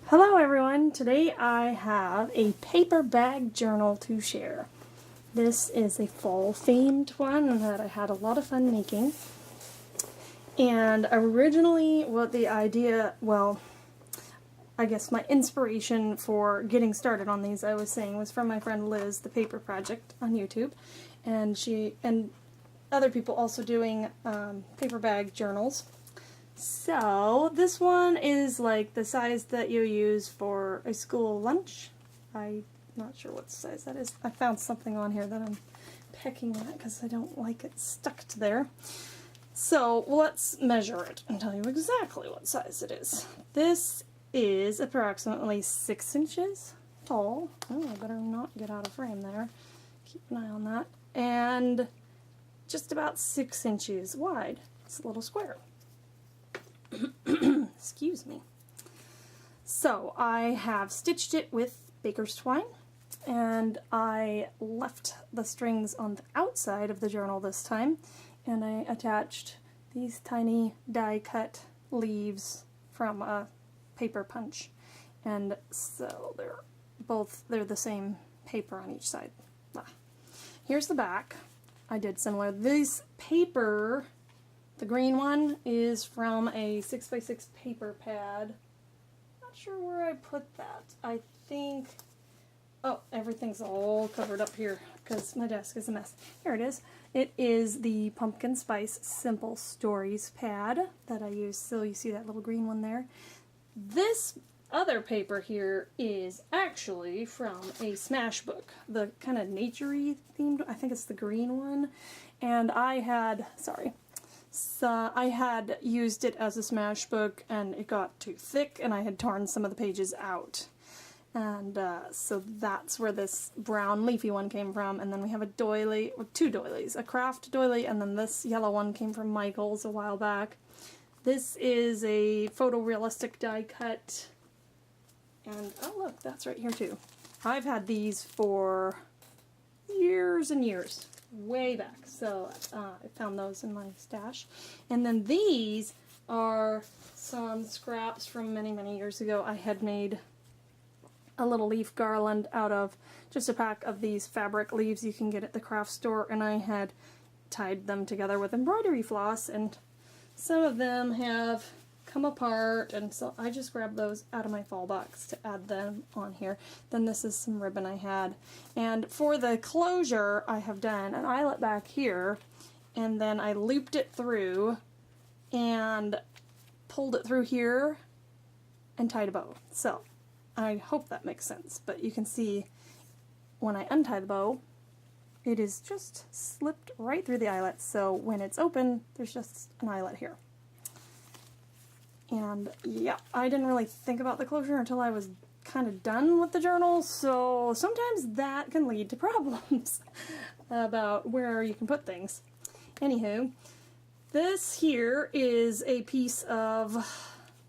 Hello everyone! Today I have a paper bag journal to share. This is a fall themed one that I had a lot of fun making. And originally I guess my inspiration for getting started on these, I was saying, was from my friend Liz, the Paper Project on YouTube. And she and other people also doing paper bag journals. So, this one is like the size that you use for a school lunch. I'm not sure what size that is. I found something on here that I'm pecking at because I don't like it stuck to there. So, let's measure it and tell you exactly what size it is. This is approximately 6 inches tall. Oh, I better not get out of frame there. Keep an eye on that. And just about 6 inches wide. It's a little square. Excuse me. So I have stitched it with baker's twine, and I left the strings on the outside of the journal this time, and I attached these tiny die cut leaves from a paper punch, and so they're the same paper on each side. Here's the back. I did similar. This paper, the green one, is from a 6x6 paper pad. Not sure where I put that. I think... Oh, everything's all covered up here because my desk is a mess. Here it is. It is the Pumpkin Spice Simple Stories pad that I use. So you see that little green one there. This other paper here is actually from a Smashbook, the kind of nature-y themed. I think it's the green one. And I had used it as a Smashbook, and it got too thick, and I had torn some of the pages out. And so that's where this brown leafy one came from. And then we have a doily, or two doilies, a craft doily, and then this yellow one came from Michael's a while back. This is a photorealistic die cut. And, oh look, that's right here too. I've had these for years and years. Way back, so I found those in my stash. And then these are some scraps from many years ago. I had made a little leaf garland out of just a pack of these fabric leaves you can get at the craft store, and I had tied them together with embroidery floss, and some of them have come apart, and so I just grabbed those out of my fall box to add them on here. Then this is some ribbon I had, and for the closure I have done an eyelet back here, and then I looped it through and pulled it through here and tied a bow. So I hope that makes sense, but you can see when I untie the bow, it is just slipped right through the eyelet, so when it's open there's just an eyelet here. And yeah, I didn't really think about the closure until I was kind of done with the journal, so sometimes that can lead to problems about where you can put things. Anywho, this here is a piece of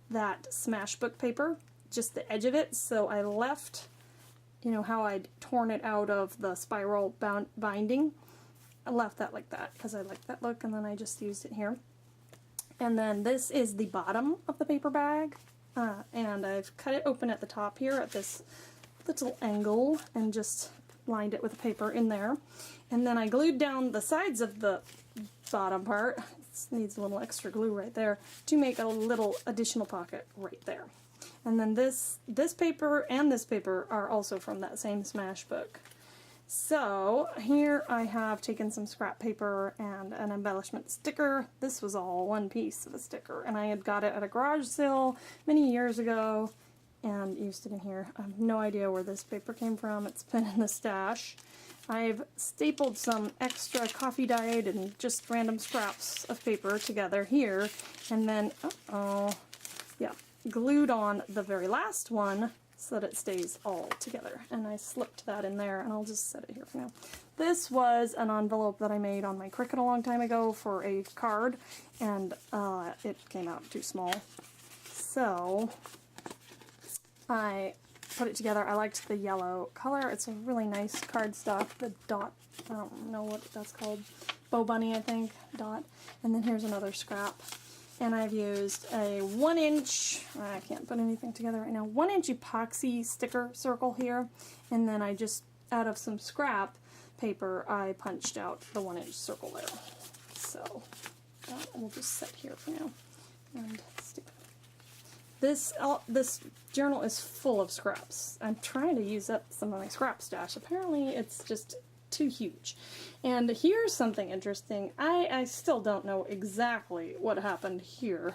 that Smashbook paper, just the edge of it, so I left, you know, how I'd torn it out of the spiral binding. I left that like that because I like that look, and then I just used it here. And then this is the bottom of the paper bag, and I've cut it open at the top here at this little angle and just lined it with paper in there. And then I glued down the sides of the bottom part, it needs a little extra glue right there, to make a little additional pocket right there. And then this paper and this paper are also from that same Smashbook. So here I have taken some scrap paper and an embellishment sticker. This was all one piece of a sticker, and I had got it at a garage sale many years ago and used it in here. I have no idea where this paper came from. It's been in the stash. I've stapled some extra coffee dyed and just random scraps of paper together here, and then glued on the very last one so that it stays all together. And I slipped that in there, and I'll just set it here for now. This was an envelope that I made on my Cricut a long time ago for a card, and it came out too small. So I put it together. I liked the yellow color. It's a really nice cardstock. The dot, I don't know what that's called. Bow Bunny, I think, dot. And then here's another scrap. And I've used a 1-inch, I can't put anything together right now, 1-inch epoxy sticker circle here, and then I just, out of some scrap paper, I punched out the 1-inch circle there. So that will just sit here for now and stick. This journal is full of scraps. I'm trying to use up some of my scrap stash. Apparently it's just too huge. And here's something interesting. I still don't know exactly what happened here,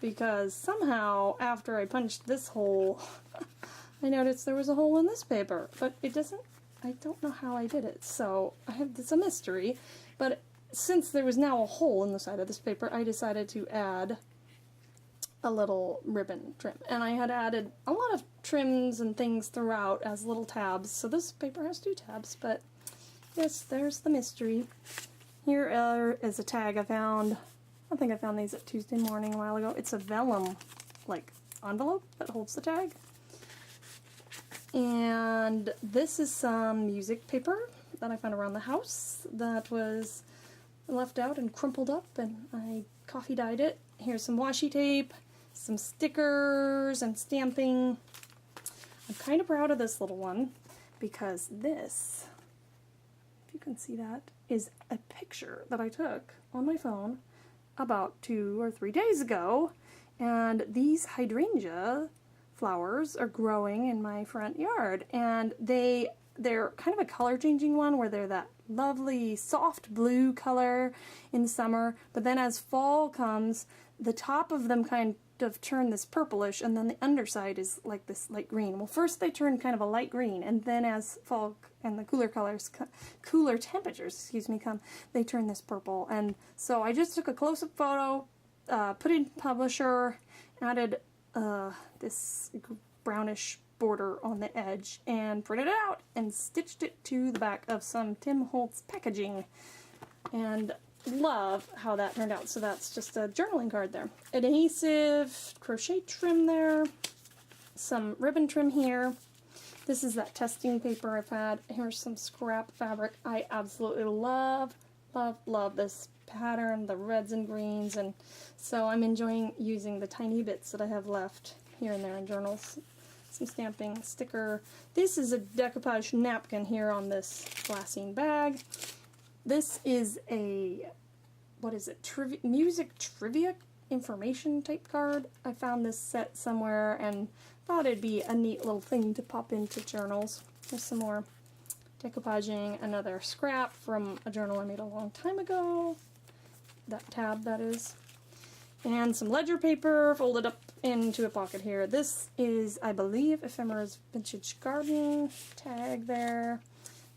because somehow after I punched this hole, I noticed there was a hole in this paper, but it doesn't, I don't know how I did it. So it's a mystery, but since there was now a hole in the side of this paper, I decided to add a little ribbon trim. And I had added a lot of trims and things throughout as little tabs, so this paper has 2 tabs, but yes, there's the mystery. Here is a tag I found. I think I found these at Tuesday Morning a while ago. It's a vellum, like, envelope that holds the tag. And this is some music paper that I found around the house that was left out and crumpled up, and I coffee dyed it. Here's some washi tape, some stickers, and stamping. I'm kind of proud of this little one, because this, you can see that, is a picture that I took on my phone about 2 or 3 days ago, and these hydrangea flowers are growing in my front yard, and they're kind of a color changing one where they're that lovely soft blue color in summer, but then as fall comes, the top of them kind of turn this purplish, and then the underside is like this light green. Well, first they turn kind of a light green, and then as fall and the cooler temperatures, come, they turn this purple. And so I just took a close-up photo, put it in Publisher, added this brownish border on the edge, and printed it out and stitched it to the back of some Tim Holtz packaging. And love how that turned out. So that's just a journaling card there. Adhesive, crochet trim there, some ribbon trim here. This is that testing paper I've had. Here's some scrap fabric. I absolutely love, love, love this pattern, the reds and greens, and so I'm enjoying using the tiny bits that I have left here and there in journals. Some stamping, sticker. This is a decoupage napkin here on this glassine bag. This is a, what is it, music trivia information type card. I found this set somewhere and thought it'd be a neat little thing to pop into journals. There's some more decoupaging, another scrap from a journal I made a long time ago. That tab, that is. And some ledger paper folded up into a pocket here. This is, I believe, Ephemera's Vintage Garden tag there.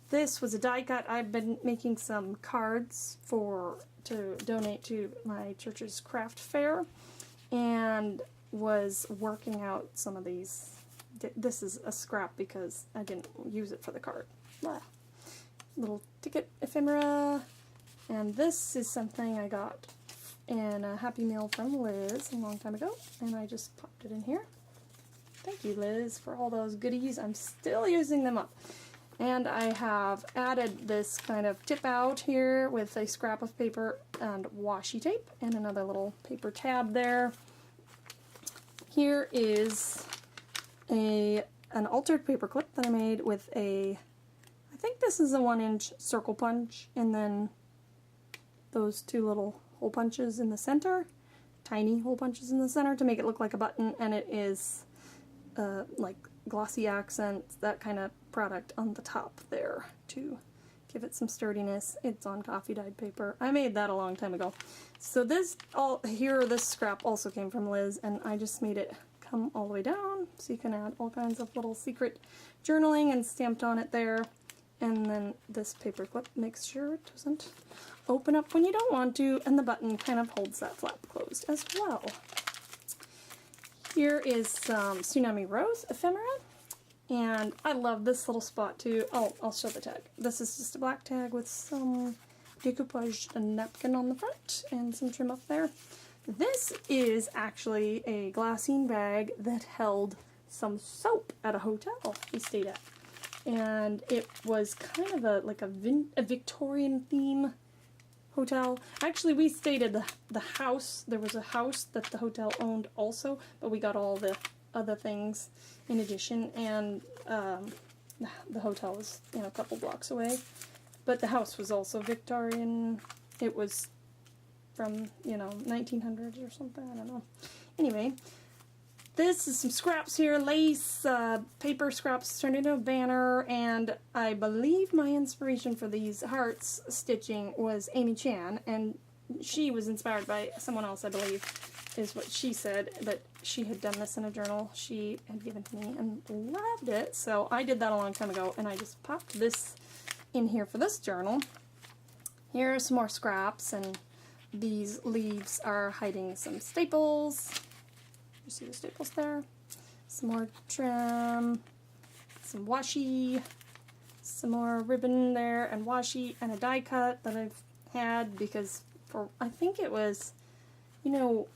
This was a die cut. I've been making some cards to donate to my church's craft fair, and was working out some of these. This is a scrap because I didn't use it for the card. Blah. Little ticket ephemera. And this is something I got in a Happy Meal from Liz a long time ago, and I just popped it in here. Thank you, Liz, for all those goodies. I'm still using them up. And I have added this kind of tip out here with a scrap of paper and washi tape and another little paper tab there. Here is an altered paper clip that I made with I think this is a 1-inch circle punch, and then those 2 little hole punches in the center, tiny hole punches in the center to make it look like a button, and it is like glossy accents, that kind of product on the top there to give it some sturdiness. It's on coffee dyed paper. I made that a long time ago. So this scrap also came from Liz, and I just made it come all the way down so you can add all kinds of little secret journaling and stamped on it there. And then this paper clip makes sure it doesn't open up when you don't want to, and the button kind of holds that flap closed as well. Here is some Tsunami Rose ephemera, and I love this little spot too. Oh, I'll show the tag. This is just a black tag with some decoupaged napkin on the front and some trim up there. This is actually a glassine bag that held some soap at a hotel we stayed at. And it was kind of like a Victorian theme hotel. Actually, we stayed at the house. There was a house that the hotel owned also, but we got all the other things in addition, and the hotel was, you know, a couple blocks away. But the house was also Victorian. It was from, you know, 1900s or something, I don't know. Anyway, this is some scraps here, lace, paper scraps turned into a banner, and I believe my inspiration for these hearts stitching was Amy Chan, and she was inspired by someone else, I believe, is what she said, that she had done this in a journal she had given to me and loved it, so I did that a long time ago, and I just popped this in here for this journal. Here are some more scraps, and these leaves are hiding some staples. You see the staples there? Some more trim, some washi, some more ribbon there, and washi, and a die cut that I've had because for, I think it was, you know,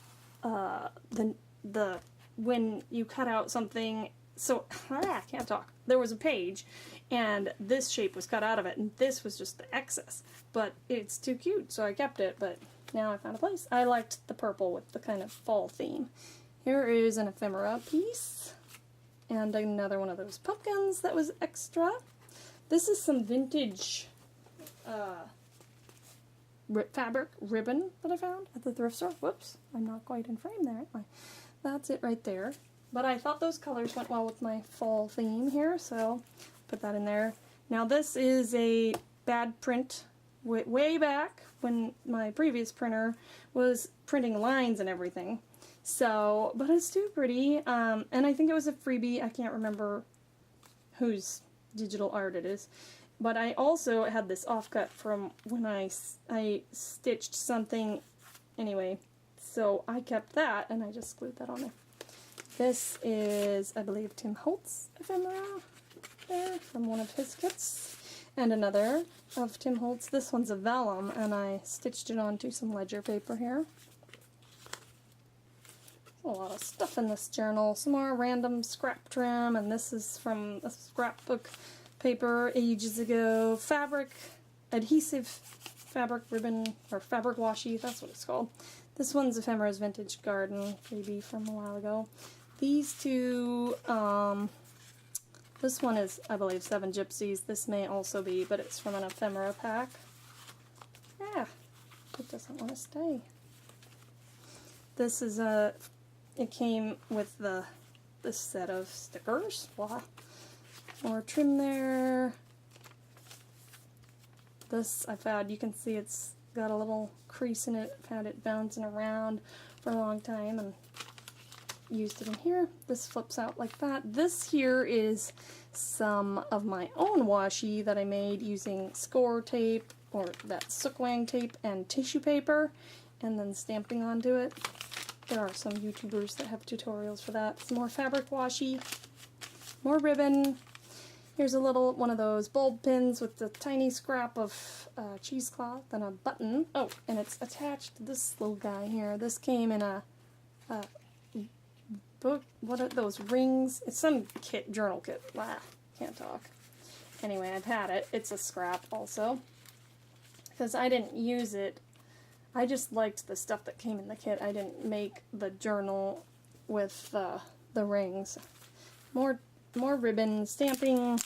the when you cut out something, so I can't talk. There was a page, and this shape was cut out of it, and this was just the excess. But it's too cute, so I kept it. But now I found a place. I liked the purple with the kind of fall theme. Here is an ephemera piece, and another one of those pumpkins that was extra. This is some vintage fabric ribbon that I found at the thrift store. Whoops, I'm not quite in frame there, am I? That's it right there. But I thought those colors went well with my fall theme here, so put that in there. Now this is a bad print way back when my previous printer was printing lines and everything. So, but it's too pretty, and I think it was a freebie. I can't remember whose digital art it is. But I also had this offcut from when I stitched something anyway. So I kept that, and I just glued that on there. This is, I believe, Tim Holtz ephemera there from one of his kits. And another of Tim Holtz. This one's a vellum, and I stitched it onto some ledger paper here. A lot of stuff in this journal. Some more random scrap trim, and this is from a scrapbook paper ages ago. Fabric, adhesive fabric ribbon, or fabric washi, that's what it's called. This one's Ephemera's Vintage Garden, freebie from a while ago. These two, this one is, I believe, Seven Gypsies. This may also be, but it's from an ephemera pack. Yeah, it doesn't want to stay. This is a, it came with this set of stickers. Blah. More trim there. This I've had, you can see it's got a little crease in it. I've had it bouncing around for a long time and used it in here. This flips out like that. This here is some of my own washi that I made using score tape, or that Sookwang tape, and tissue paper, and then stamping onto it. There are some YouTubers that have tutorials for that. Some more fabric washi, more ribbon. Here's a little one of those bulb pins with the tiny scrap of cheesecloth and a button. Oh, and it's attached to this little guy here. This came in a book. What are those rings? It's some kit, journal kit. Blah, can't talk. Anyway, I've had it. It's a scrap also, because I didn't use it. I just liked the stuff that came in the kit. I didn't make the journal with the rings. More ribbon stamping.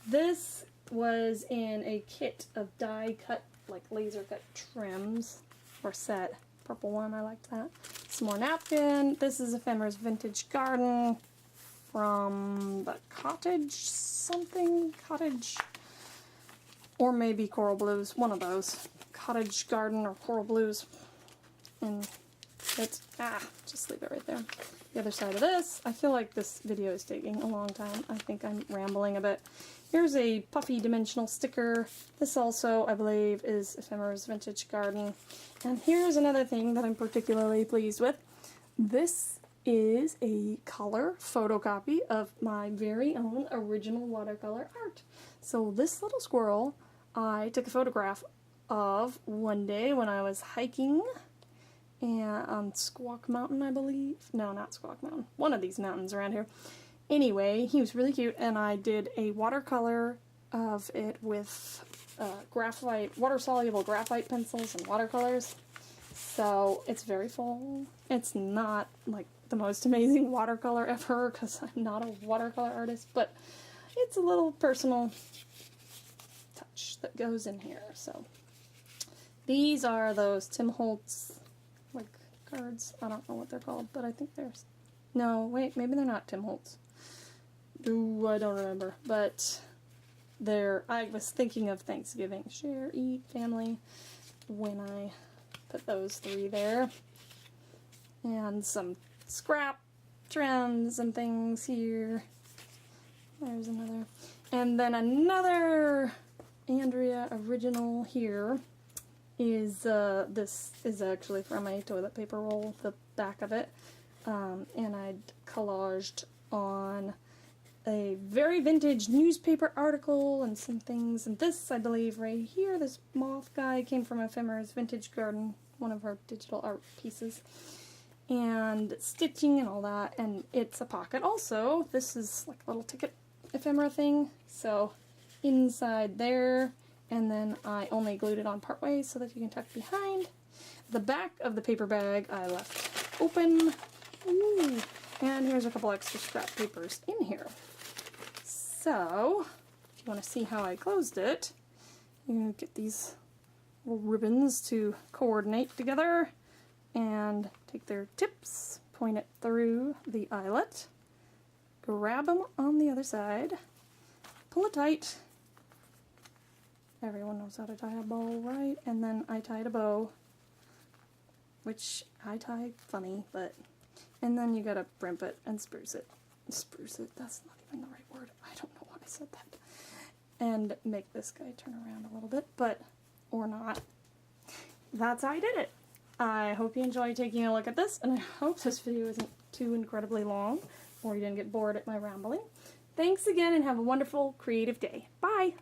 This was in a kit of die cut, like laser cut trims, or set. Purple one, I liked that. Some more napkin. This is Ephemera's Vintage Garden from the Cottage something? Cottage, or maybe Coral Blues, one of those. Cottage Garden or Coral Blues. And it's, just leave it right there. The other side of this, I feel like this video is taking a long time. I think I'm rambling a bit. Here's a puffy dimensional sticker. This also, I believe, is Ephemera's Vintage Garden. And here's another thing that I'm particularly pleased with. This is a color photocopy of my very own original watercolor art. So this little squirrel, I took a photograph of one day when I was hiking on Squawk Mountain, I believe. No, not Squawk Mountain. One of these mountains around here. Anyway, he was really cute, and I did a watercolor of it with graphite, water-soluble graphite pencils and watercolors. So it's very full. It's not like the most amazing watercolor ever because I'm not a watercolor artist, but it's a little personal touch that goes in here. So these are those Tim Holtz like cards. I don't know what they're called, but I think they're... No, wait, maybe they're not Tim Holtz. Ooh, I don't remember, but they're... I was thinking of Thanksgiving. Share, eat, family, when I put those three there. And some scrap trims and things here. There's another. And then another Andrea original here is, this is actually from a toilet paper roll, the back of it. And I'd collaged on a very vintage newspaper article and some things. And this, I believe, right here, this moth guy came from Ephemera's Vintage Garden, one of our digital art pieces. And stitching and all that. And it's a pocket also. This is like a little ticket ephemera thing. So inside there, and then I only glued it on part way so that you can tuck behind. The back of the paper bag I left open. Ooh. And here's a couple extra scrap papers in here. So, if you want to see how I closed it, you can get these little ribbons to coordinate together and take their tips, point it through the eyelet, grab them on the other side, pull it tight. Everyone knows how to tie a bow, right? And then I tied a bow, which I tie funny, but... And then you gotta primp it and spruce it. Spruce it, that's not even the right word. I don't know why I said that. And make this guy turn around a little bit, but, or not. That's how I did it. I hope you enjoy taking a look at this, and I hope this video isn't too incredibly long, or you didn't get bored at my rambling. Thanks again, and have a wonderful, creative day. Bye!